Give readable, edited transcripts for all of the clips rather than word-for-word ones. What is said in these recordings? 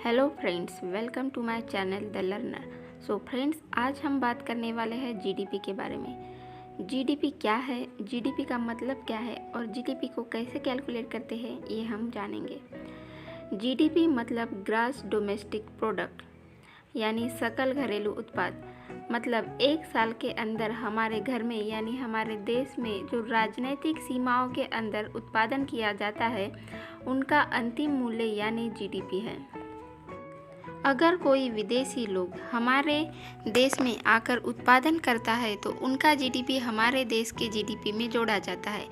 Hello friends, welcome to my channel the Learner. So friends, आज हम बात करने वाले हैं जीडीपी के बारे में। जीडीपी क्या है, जीडीपी का मतलब क्या है और जीडीपी को कैसे कैलकुलेट करते हैं, ये हम जानेंगे। जीडीपी मतलब ग्रॉस डोमेस्टिक प्रोडक्ट, यानी सकल घरेलू उत्पाद। मतलब एक साल के अंदर हमारे घर में यानी हमारे देश में जो राजनीतिक सीमाओं के अंदर उत्पादन किया जाता है, उनका अंतिम मूल्य यानी जीडीपी है। अगर कोई विदेशी लोग हमारे देश में आकर उत्पादन करता है तो उनका जीडीपी हमारे देश के जीडीपी में जोड़ा जाता है,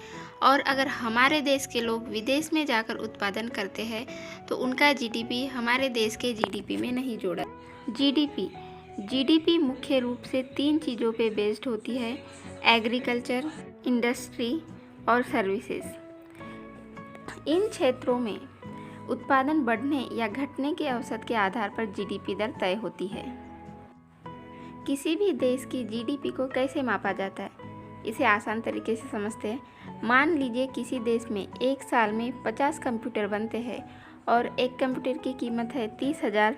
और अगर हमारे देश के लोग विदेश में जाकर उत्पादन करते हैं तो उनका जीडीपी हमारे देश के जीडीपी में नहीं जोड़ा। जीडीपी मुख्य रूप से 3 चीज़ों पे बेस्ड होती है: एग्रीकल्चर, इंडस्ट्री और सर्विसेज। इन क्षेत्रों में उत्पादन बढ़ने या घटने के औसत के आधार पर जीडीपी दर तय होती है। किसी भी देश की जीडीपी को कैसे मापा जाता है, इसे आसान तरीके से समझते हैं। मान लीजिए किसी देश में एक साल में 50 कंप्यूटर बनते हैं और एक कंप्यूटर की कीमत है 30,000,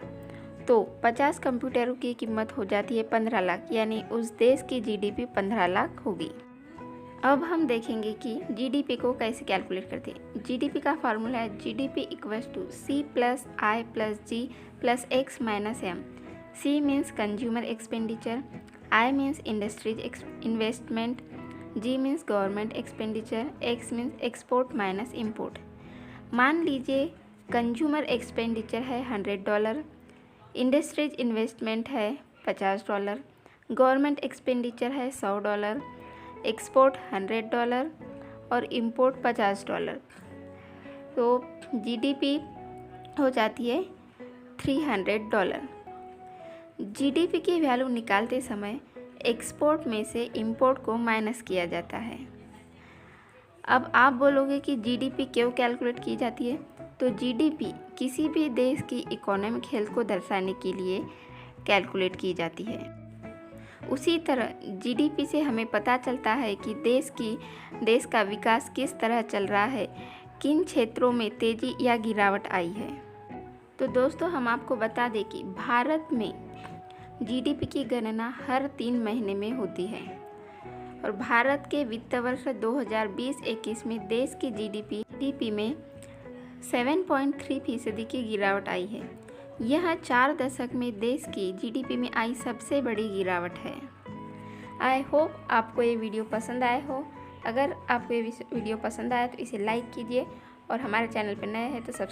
तो 50 कंप्यूटरों की कीमत हो जाती है 15 लाख, यानी उस देश की जीडीपी 15 लाख होगी। अब हम देखेंगे कि जीडीपी को कैसे कैलकुलेट करते हैं। जीडीपी का फार्मूला है GDP equals to C plus I plus G plus X minus M। C means consumer expenditure, I means industries investment, G means government expenditure, X means export minus import. मान लीजिए consumer expenditure है $100, industries investment है $50, government expenditure है $100, export $100 और import $50। तो GDP हो जाती है $300। जीडीपी की वैल्यू निकालते समय एक्सपोर्ट में से इंपोर्ट को माइनस किया जाता है। अब आप बोलोगे कि जीडीपी क्यों कैलकुलेट की जाती है, तो जीडीपी किसी भी देश की इकोनॉमिक हेल्थ को दर्शाने के लिए कैलकुलेट की जाती है। उसी तरह जीडीपी से हमें पता चलता है कि देश का विकास किस तरह चल रहा है, किन क्षेत्रों में तेज़ी या गिरावट आई है। तो दोस्तों, हम आपको बता दें कि भारत में जीडीपी की गणना हर 3 महीने में होती है, और भारत के वित्त वर्ष 2020-21 में देश की जीडीपी में 7.3% की गिरावट आई है। यह 4 दशक में देश की जीडीपी में आई सबसे बड़ी गिरावट है। आई होप आपको ये वीडियो पसंद आया हो। अगर आपको ये वीडियो पसंद आया तो इसे लाइक कीजिए, और हमारे चैनल पर नए हैं तो सब्सक्राइब